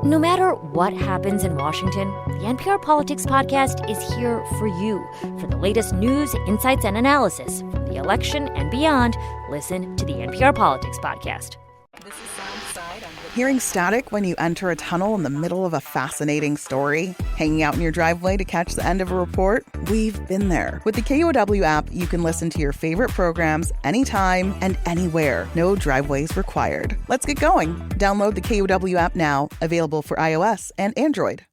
No matter what happens in Washington, the NPR Politics Podcast is here for you. For the latest news, insights, and analysis from the election and beyond, listen to the NPR Politics Podcast. Hearing static when you enter a tunnel in the middle of a fascinating story? Hanging out in your driveway to catch the end of a report? We've been there. With the KUOW app, you can listen to your favorite programs anytime and anywhere. No driveways required. Let's get going. Download the KUOW app now, available for iOS and Android.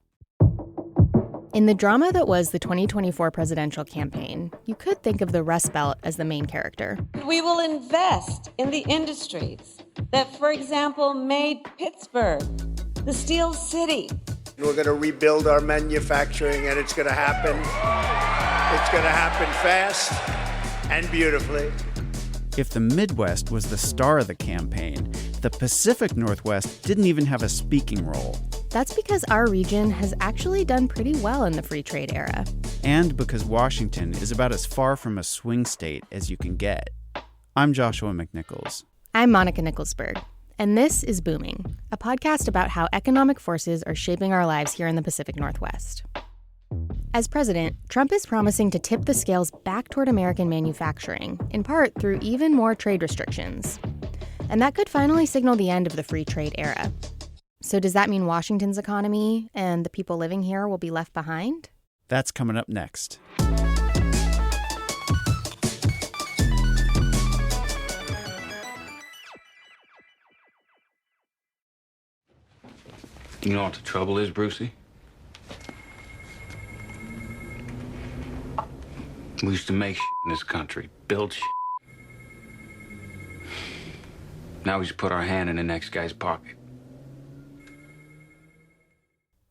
In the drama that was the 2024 presidential campaign, you could think of the Rust Belt as the main character. We will invest in the industries that, for example, made Pittsburgh the Steel City. We're going to rebuild our manufacturing, and it's going to happen. It's going to happen fast and beautifully. If the Midwest was the star of the campaign, the Pacific Northwest didn't even have a speaking role. That's because our region has actually done pretty well in the free trade era. And because Washington is about as far from a swing state as you can get. I'm Joshua McNichols. I'm Monica Nicholsberg, and this is Booming, a podcast about how economic forces are shaping our lives here in the Pacific Northwest. As president, Trump is promising to tip the scales back toward American manufacturing, in part through even more trade restrictions. And that could finally signal the end of the free trade era. So does that mean Washington's economy and the people living here will be left behind? That's coming up next. You know what the trouble is, Brucey? We used to make shit in this country, build shit. Now we just put our hand in the next guy's pocket.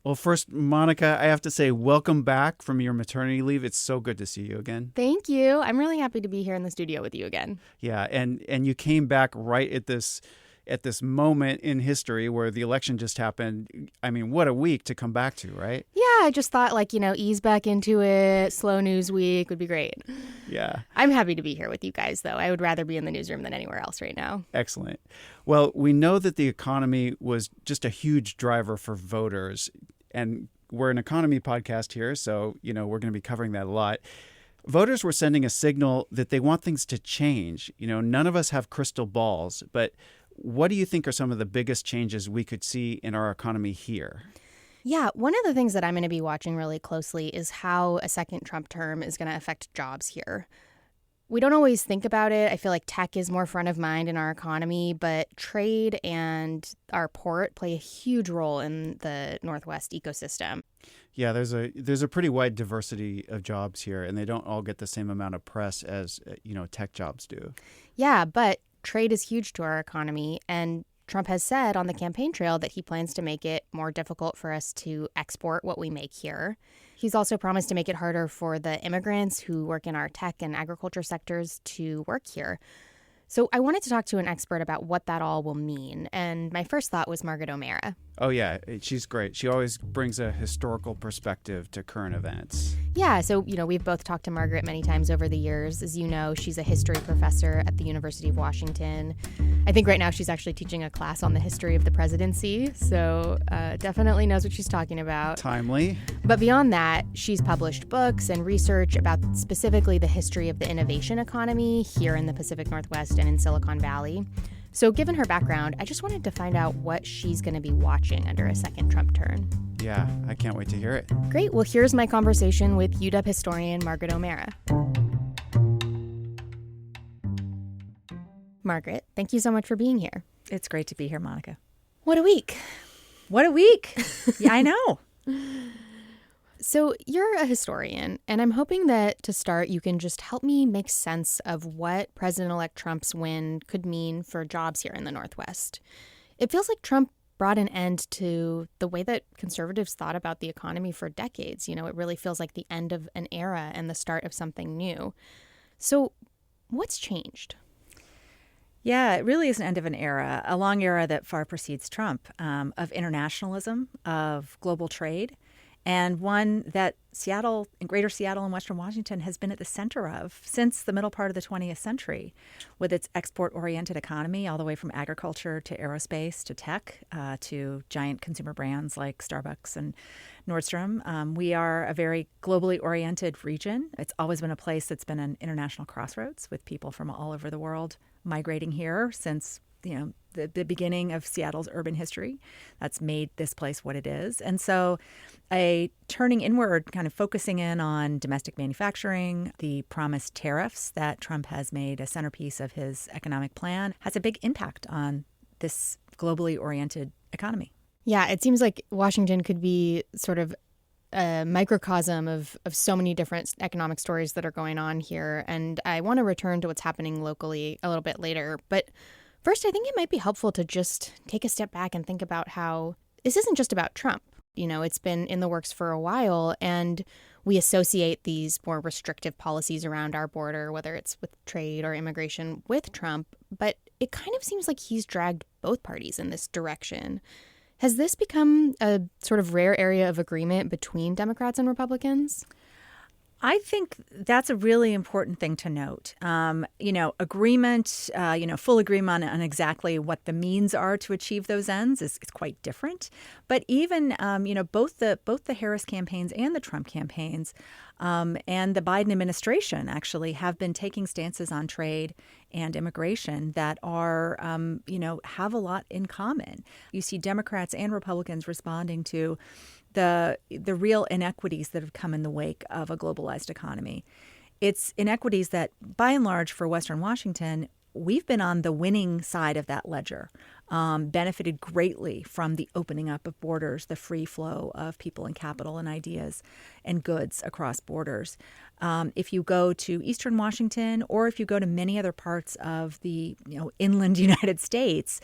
Well, first, Monica, I have to say welcome back from your maternity leave. It's so good to see you again. Thank you. I'm really happy to be here in the studio with you again. Yeah, and you came back right at this moment in history where the election just happened. I mean, what a week to come back to, right? Yeah, I just thought, ease back into it. Slow news week would be great. Yeah. I'm happy to be here with you guys, though. I would rather be in the newsroom than anywhere else right now. Excellent. Well, we know that the economy was just a huge driver for voters, and we're an economy podcast here, so, we're going to be covering that a lot. Voters were sending a signal that they want things to change. None of us have crystal balls, but what do you think are some of the biggest changes we could see in our economy here? Yeah, one of the things that I'm going to be watching really closely is how a second Trump term is going to affect jobs here. We don't always think about it. I feel like tech is more front of mind in our economy, but trade and our port play a huge role in the Northwest ecosystem. Yeah, there's a pretty wide diversity of jobs here, and they don't all get the same amount of press as, tech jobs do. Yeah, but trade is huge to our economy, and Trump has said on the campaign trail that he plans to make it more difficult for us to export what we make here. He's also promised to make it harder for the immigrants who work in our tech and agriculture sectors to work here. So I wanted to talk to an expert about what that all will mean, and my first thought was Margaret O'Mara. Oh, yeah, she's great. She always brings a historical perspective to current events. Yeah, so, we've both talked to Margaret many times over the years. As you know, she's a history professor at the University of Washington. I think right now she's actually teaching a class on the history of the presidency, so definitely knows what she's talking about. Timely. But beyond that, she's published books and research about specifically the history of the innovation economy here in the Pacific Northwest and in Silicon Valley. So given her background, I just wanted to find out what she's going to be watching under a second Trump term. Yeah, I can't wait to hear it. Great. Well, here's my conversation with UW historian Margaret O'Mara. Margaret, thank you so much for being here. It's great to be here, Monica. What a week. What a week. Yeah, I know. So you're a historian, and I'm hoping that to start, you can just help me make sense of what President-elect Trump's win could mean for jobs here in the Northwest. It feels like Trump brought an end to the way that conservatives thought about the economy for decades. It really feels like the end of an era and the start of something new. So what's changed? Yeah, it really is an end of an era, a long era that far precedes Trump, of internationalism, of global trade, and one that Seattle, Greater Seattle and Western Washington has been at the center of since the middle part of the 20th century, with its export-oriented economy all the way from agriculture to aerospace to tech to giant consumer brands like Starbucks and Nordstrom. We are a very globally oriented region. It's always been a place that's been an international crossroads with people from all over the world migrating here since the beginning of Seattle's urban history. That's made this place what it is. And so a turning inward, kind of focusing in on domestic manufacturing, the promised tariffs that Trump has made a centerpiece of his economic plan, has a big impact on this globally oriented economy. Yeah, it seems like Washington could be sort of a microcosm of so many different economic stories that are going on here. And I want to return to what's happening locally a little bit later. But first, I think it might be helpful to just take a step back and think about how this isn't just about Trump. It's been in the works for a while, and we associate these more restrictive policies around our border, whether it's with trade or immigration, with Trump. But it kind of seems like he's dragged both parties in this direction. Has this become a sort of rare area of agreement between Democrats and Republicans? I think that's a really important thing to note. Agreement, full agreement on exactly what the means are to achieve those ends is quite different. But even, both the Harris campaigns and the Trump campaigns and the Biden administration actually have been taking stances on trade and immigration that are, have a lot in common. You see Democrats and Republicans responding to the real inequities that have come in the wake of a globalized economy. It's inequities that, by and large, for Western Washington, we've been on the winning side of that ledger, benefited greatly from the opening up of borders, the free flow of people and capital and ideas and goods across borders. If you go to Eastern Washington, or if you go to many other parts of the inland United States,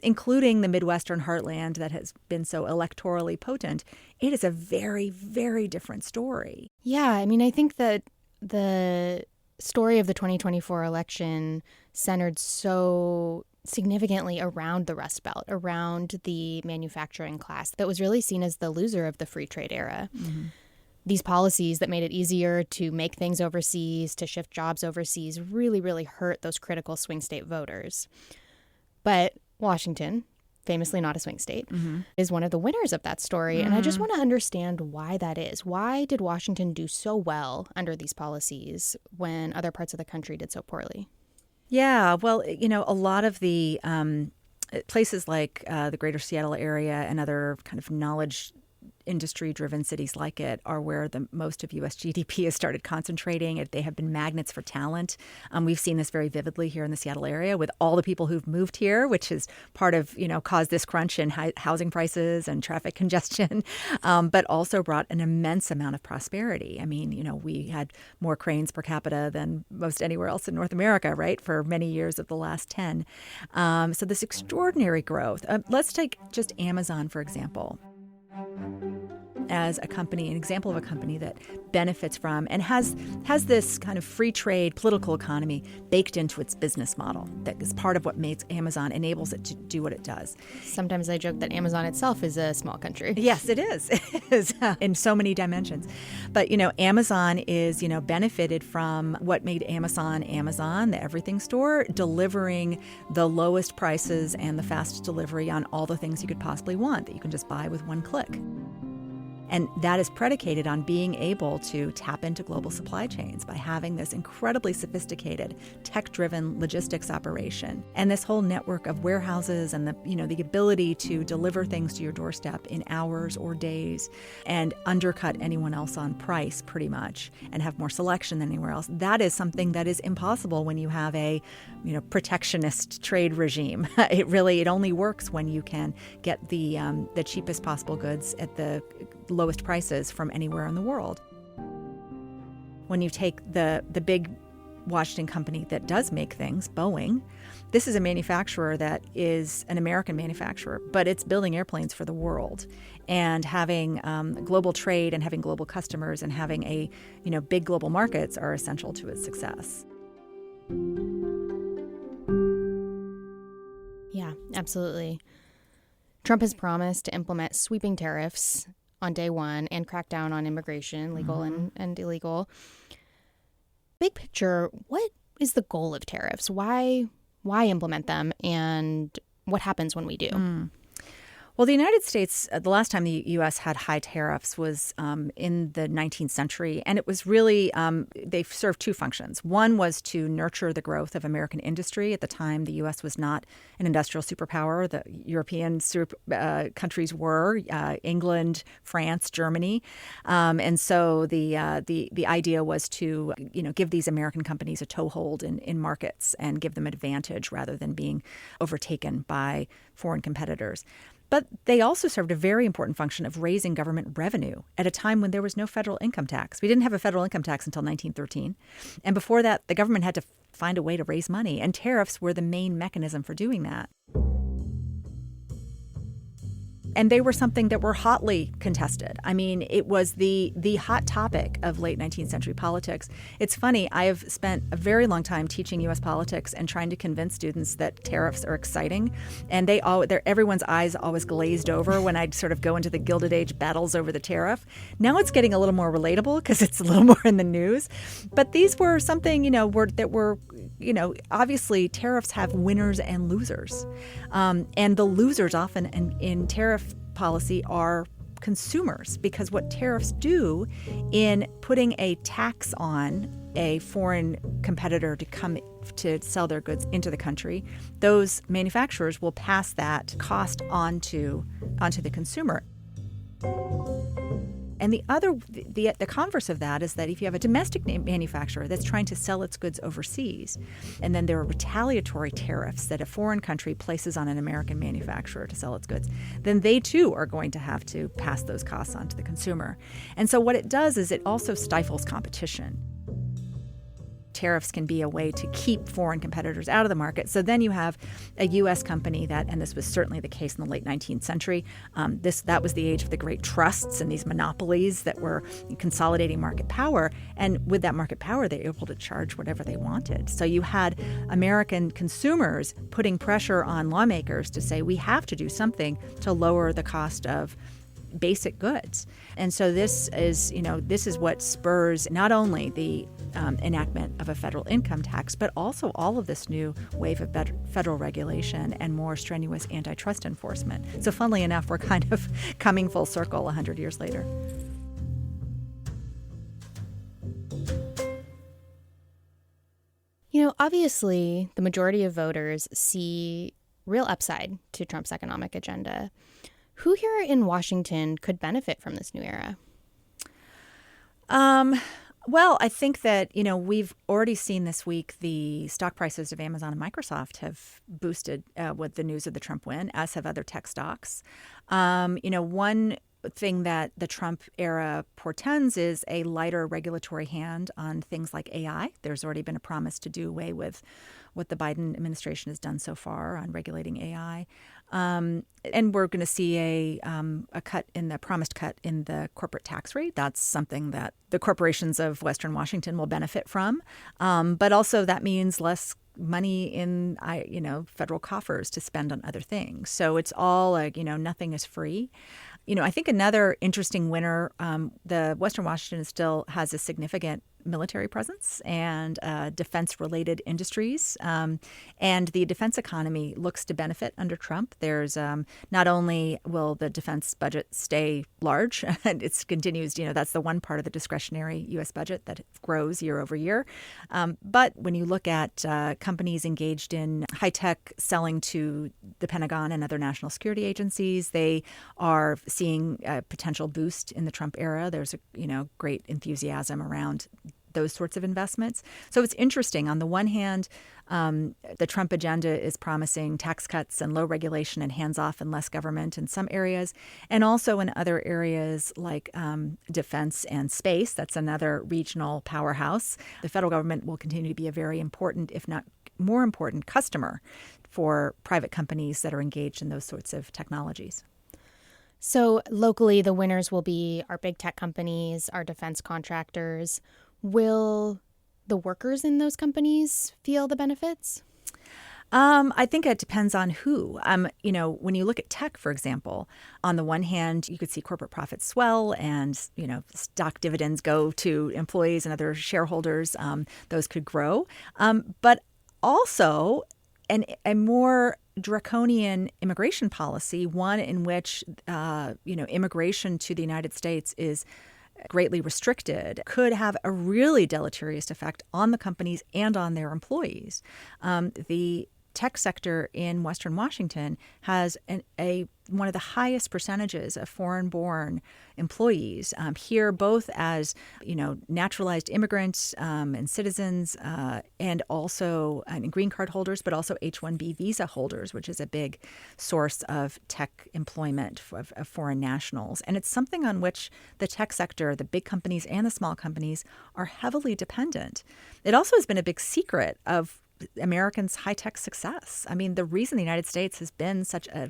including the Midwestern heartland that has been so electorally potent, it is a very, very different story. Yeah, I mean, I think that the story of the 2024 election centered so significantly around the Rust Belt, around the manufacturing class that was really seen as the loser of the free trade era. Mm-hmm. These policies that made it easier to make things overseas, to shift jobs overseas, really, really hurt those critical swing state voters. But Washington, famously not a swing state, is one of the winners of that story. And I just want to understand why that is. Why did Washington do so well under these policies when other parts of the country did so poorly? Yeah, well, a lot of the places like the Greater Seattle area and other kind of knowledge industry-driven cities like it are where the most of U.S. GDP has started concentrating. They have been magnets for talent. We've seen this very vividly here in the Seattle area with all the people who've moved here, which is part of, caused this crunch in housing prices and traffic congestion, but also brought an immense amount of prosperity. I mean, we had more cranes per capita than most anywhere else in North America, right, for many years of the last 10. So this extraordinary growth. Let's take just Amazon, for example, as a company, an example of a company that benefits from and has this kind of free trade political economy baked into its business model. That is part of what makes Amazon, enables it to do what it does. Sometimes I joke that Amazon itself is a small country. Yes, it is. It is in so many dimensions. But, Amazon is, benefited from what made Amazon, the everything store, delivering the lowest prices and the fastest delivery on all the things you could possibly want that you can just buy with one click. And that is predicated on being able to tap into global supply chains by having this incredibly sophisticated, tech-driven logistics operation and this whole network of warehouses and the ability to deliver things to your doorstep in hours or days and undercut anyone else on price pretty much and have more selection than anywhere else. That is something that is impossible when you have a protectionist trade regime. It only works when you can get the cheapest possible goods at the lowest prices from anywhere in the world. When you take the big Washington company that does make things, Boeing, this is a manufacturer that is an American manufacturer, but it's building airplanes for the world. And having global trade and having global customers and having big global markets are essential to its success. Yeah, absolutely. Trump has promised to implement sweeping tariffs on day one and crack down on immigration, legal and illegal. Big picture, what is the goal of tariffs? Why implement them, and what happens when we do? Well, the United States, the last time the U.S. had high tariffs was in the 19th century. And it was really, they served two functions. One was to nurture the growth of American industry. At the time, the U.S. was not an industrial superpower. The European countries were, England, France, Germany. And so the idea was to, give these American companies a toehold in markets and give them advantage rather than being overtaken by foreign competitors. But they also served a very important function of raising government revenue at a time when there was no federal income tax. We didn't have a federal income tax until 1913. And before that, the government had to find a way to raise money. And tariffs were the main mechanism for doing that. And they were something that were hotly contested. I mean, it was the hot topic of late 19th century politics. It's funny, I have spent a very long time teaching U.S. politics and trying to convince students that tariffs are exciting. And everyone's eyes always glazed over when I'd sort of go into the Gilded Age battles over the tariff. Now it's getting a little more relatable because it's a little more in the news. But these were something, obviously tariffs have winners and losers. And the losers often in tariff policy are consumers, because what tariffs do in putting a tax on a foreign competitor to come to sell their goods into the country, those manufacturers will pass that cost onto the consumer. And the converse of that is that if you have a domestic manufacturer that's trying to sell its goods overseas, and then there are retaliatory tariffs that a foreign country places on an American manufacturer to sell its goods, then they too are going to have to pass those costs on to the consumer. And so what it does is it also stifles competition. Tariffs can be a way to keep foreign competitors out of the market. So then you have a U.S. company and this was certainly the case in the late 19th century. That was the age of the great trusts and these monopolies that were consolidating market power. And with that market power, they were able to charge whatever they wanted. So you had American consumers putting pressure on lawmakers to say, we have to do something to lower the cost of basic goods. And so this is what spurs not only the enactment of a federal income tax, but also all of this new wave of federal regulation and more strenuous antitrust enforcement. So funnily enough, we're kind of coming full circle 100 years later. Obviously, the majority of voters see real upside to Trump's economic agenda. Who here in Washington could benefit from this new era? Well, I think that, we've already seen this week the stock prices of Amazon and Microsoft have boosted with the news of the Trump win, as have other tech stocks. One thing that the Trump era portends is a lighter regulatory hand on things like AI. There's already been a promise to do away with what the Biden administration has done so far on regulating AI. And we're going to see a promised cut in the corporate tax rate. That's something that the corporations of Western Washington will benefit from. But also that means less money in, federal coffers to spend on other things. So it's all nothing is free. I think another interesting winner, the Western Washington still has a significant military presence and defense-related industries. And the defense economy looks to benefit under Trump. There's not only will the defense budget stay large, and it continues, that's the one part of the discretionary U.S. budget that grows year over year. But when you look at companies engaged in high-tech selling to the Pentagon and other national security agencies, they are seeing a potential boost in the Trump era. There's great enthusiasm around those sorts of investments. So it's interesting. On the one hand, the Trump agenda is promising tax cuts and low regulation and hands-off and less government in some areas, and also in other areas like defense and space. That's another regional powerhouse. The federal government will continue to be a very important, if not more important, customer for private companies that are engaged in those sorts of technologies. So locally, the winners will be our big tech companies, our defense contractors. Will the workers in those companies feel the benefits? I think it depends on who. When you look at tech, for example, on the one hand, you could see corporate profits swell and, stock dividends go to employees and other shareholders. Those could grow. But also a more draconian immigration policy, one in which, immigration to the United States is greatly restricted, could have a really deleterious effect on the companies and on their employees. The tech sector in Western Washington has one of the highest percentages of foreign-born employees here, both as naturalized immigrants and citizens, and also green card holders, but also H-1B visa holders, which is a big source of tech employment of foreign nationals. And it's something on which the tech sector, the big companies and the small companies, are heavily dependent. It also has been a big secret of Americans' high-tech success. I mean, the reason the United States has been such a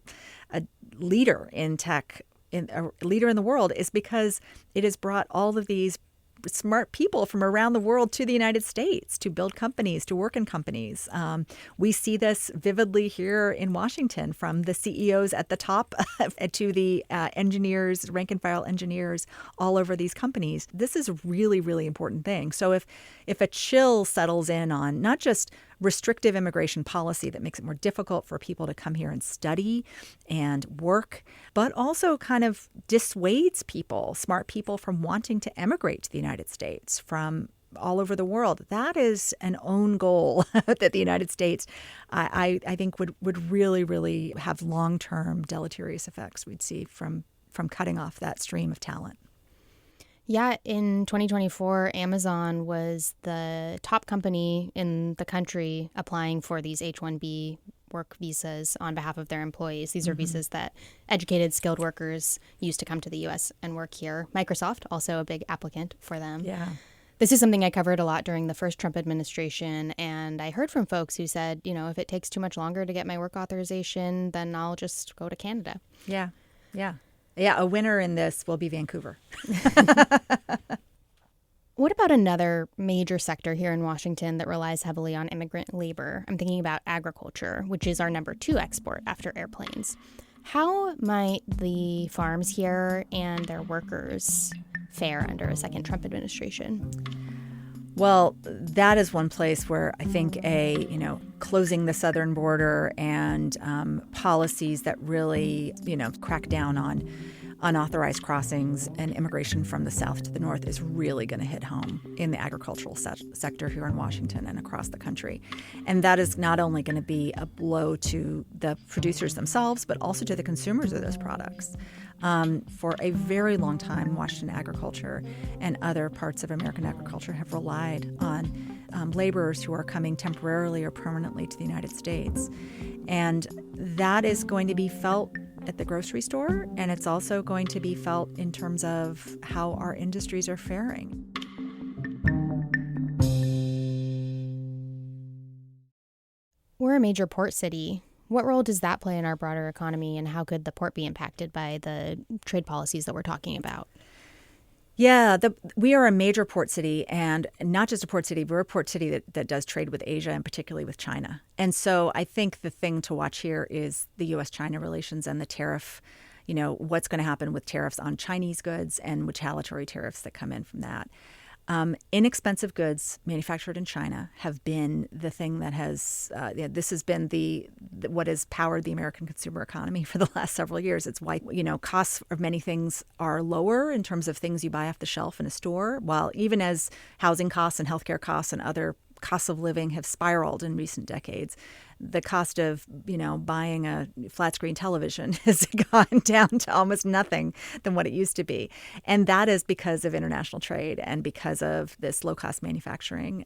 leader in tech, a leader in the world, is because it has brought all of these smart people from around the world to the United States to build companies, to work in companies. We see this vividly here in Washington, from the CEOs at the top to the engineers, rank and file engineers all over these companies. This is a really, really important thing. So if a chill settles in on not just restrictive immigration policy that makes it more difficult for people to come here and study and work, but also kind of dissuades people, smart people, from wanting to emigrate to the United States from all over the world. That is an own goal that the United States, I think, would really, really have long-term deleterious effects we'd see from cutting off that stream of talent. Yeah, in 2024, Amazon was the top company in the country applying for these H-1B work visas on behalf of their employees. These are visas that educated, skilled workers use to come to the U.S. and work here. Microsoft, also a big applicant for them. Yeah. This is something I covered a lot during the first Trump administration, and I heard from folks who said, if it takes too much longer to get my work authorization, then I'll just go to Canada. Yeah, yeah. Yeah, a winner in this will be Vancouver. What about another major sector here in Washington that relies heavily on immigrant labor? I'm thinking about agriculture, which is our number 2 export after airplanes. How might the farms here and their workers fare under a second Trump administration? Well, that is one place where I think closing the southern border and policies that really, crack down on unauthorized crossings and immigration from the south to the north is really going to hit home in the agricultural sector here in Washington and across the country. And that is not only going to be a blow to the producers themselves, but also to the consumers of those products. For a very long time, Washington agriculture and other parts of American agriculture have relied on laborers who are coming temporarily or permanently to the United States. And that is going to be felt at the grocery store, and it's also going to be felt in terms of how our industries are faring. We're a major port city. What role does that play in our broader economy, and how could the port be impacted by the trade policies that we're talking about? Yeah, we are a major port city, and not just a port city, we're a port city that does trade with Asia and particularly with China. And so I think the thing to watch here is the U.S.-China relations and the tariff, what's going to happen with tariffs on Chinese goods and retaliatory tariffs that come in from that. Inexpensive goods manufactured in China have been the thing that has, this has been what has powered the American consumer economy for the last several years. It's why, costs of many things are lower in terms of things you buy off the shelf in a store, while even as housing costs and healthcare costs and other costs of living have spiraled in recent decades, the cost of, buying a flat screen television has gone down to almost nothing than what it used to be. And that is because of international trade and because of this low-cost manufacturing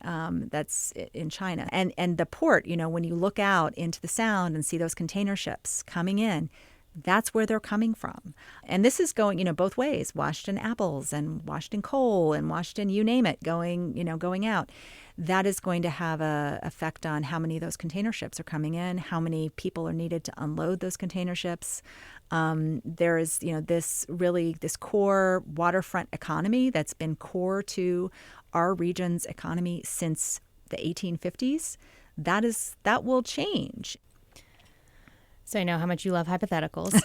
that's in China. And the port, when you look out into the Sound and see those container ships coming in, that's where they're coming from. And this is going, both ways, Washington apples and Washington coal and Washington, you name it, going out. That is going to have an effect on how many of those container ships are coming in, how many people are needed to unload those container ships. There is, this core waterfront economy that's been core to our region's economy since the 1850s. that will change. So I know how much you love hypotheticals.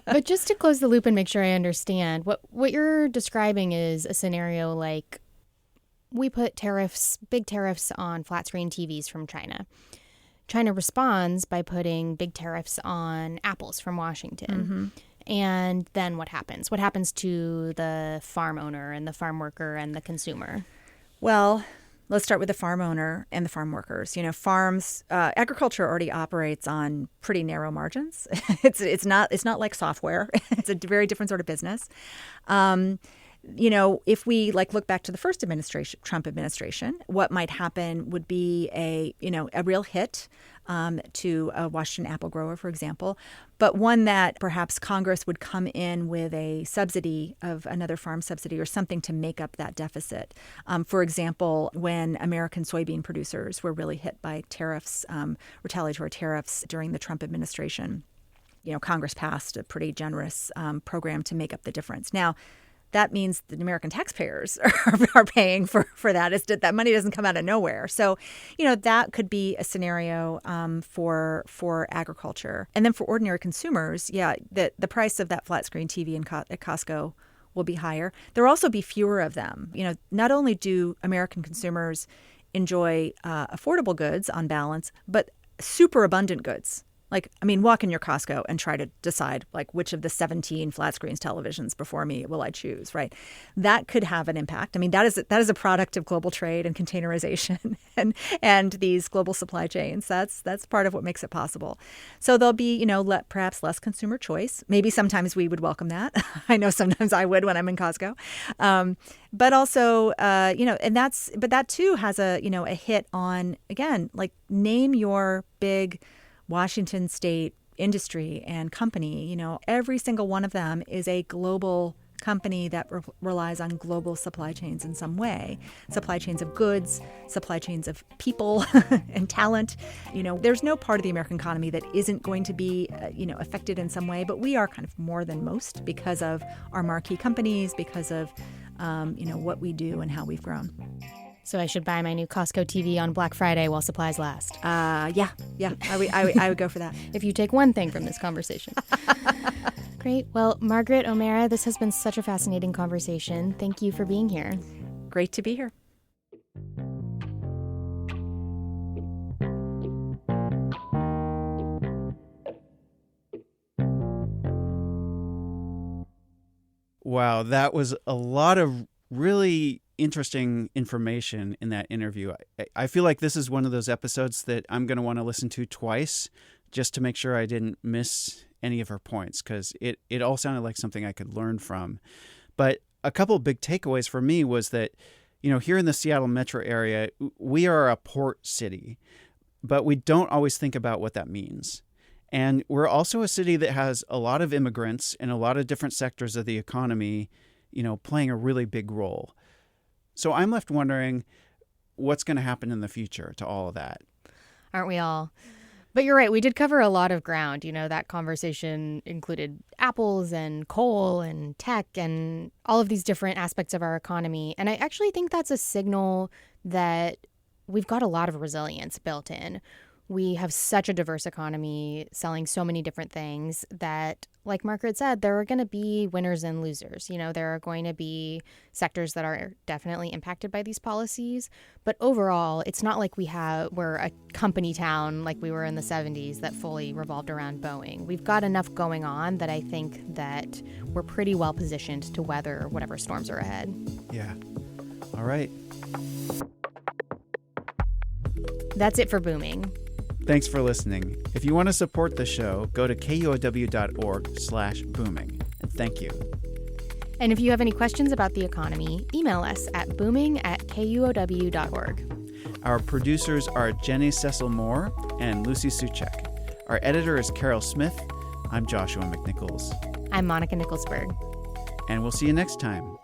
But just to close the loop and make sure I understand, what you're describing is a scenario like we put big tariffs on flat screen TVs from China. China responds by putting big tariffs on apples from Washington. And then what happens? What happens to the farm owner and the farm worker and the consumer? Well, let's start with the farm owner and the farm workers. Farms, agriculture already operates on pretty narrow margins. It's not like software. It's a very different sort of business. If we look back to the first administration, Trump administration, what might happen would be a real hit to a Washington apple grower, for example, but one that perhaps Congress would come in with a subsidy of another farm subsidy or something to make up that deficit. For example, when American soybean producers were really hit by tariffs, retaliatory tariffs during the Trump administration, Congress passed a pretty generous program to make up the difference. Now, that means the American taxpayers are paying for that. That money doesn't come out of nowhere. So, that could be a scenario for agriculture. And then for ordinary consumers, the price of that flat screen TV at Costco will be higher. There will also be fewer of them. Not only do American consumers enjoy affordable goods on balance, but super abundant goods. Walk in your Costco and try to decide which of the 17 flat screens televisions before me will I choose, right? That could have an impact. That is a product of global trade and containerization and these global supply chains. That's part of what makes it possible. So there'll be, perhaps less consumer choice. Maybe sometimes we would welcome that. I know sometimes I would when I'm in Costco. But also, but that too has a hit on, again, name your big Washington state industry and company. Every single one of them is a global company that relies on global supply chains in some way. Supply chains of goods, supply chains of people and talent. There's no part of the American economy that isn't going to be, affected in some way, but we are kind of more than most because of our marquee companies, because of, what we do and how we've grown. So I should buy my new Costco TV on Black Friday while supplies last. Yeah. I would go for that. If you take one thing from this conversation. Great. Well, Margaret O'Mara, this has been such a fascinating conversation. Thank you for being here. Great to be here. Wow, that was a lot of really interesting information in that interview. I feel like this is one of those episodes that I'm going to want to listen to twice just to make sure I didn't miss any of her points, because it all sounded like something I could learn from. But a couple of big takeaways for me was that, here in the Seattle metro area, we are a port city, but we don't always think about what that means. And we're also a city that has a lot of immigrants and a lot of different sectors of the economy, playing a really big role. So I'm left wondering what's going to happen in the future to all of that. Aren't we all? But you're right. We did cover a lot of ground. That conversation included apples and coal and tech and all of these different aspects of our economy. And I actually think that's a signal that we've got a lot of resilience built in. We have such a diverse economy selling so many different things that, like Margaret said, there are going to be winners and losers. There are going to be sectors that are definitely impacted by these policies. But overall, it's not like we're a company town like we were in the 70s that fully revolved around Boeing. We've got enough going on that I think that we're pretty well positioned to weather whatever storms are ahead. Yeah. All right. That's it for Booming. Thanks for listening. If you want to support the show, go to kuow.org/booming. And thank you. And if you have any questions about the economy, email us at booming@kuow.org. Our producers are Jenny Cecil Moore and Lucy Suchek. Our editor is Carol Smith. I'm Joshua McNichols. I'm Monica Nicholsberg. And we'll see you next time.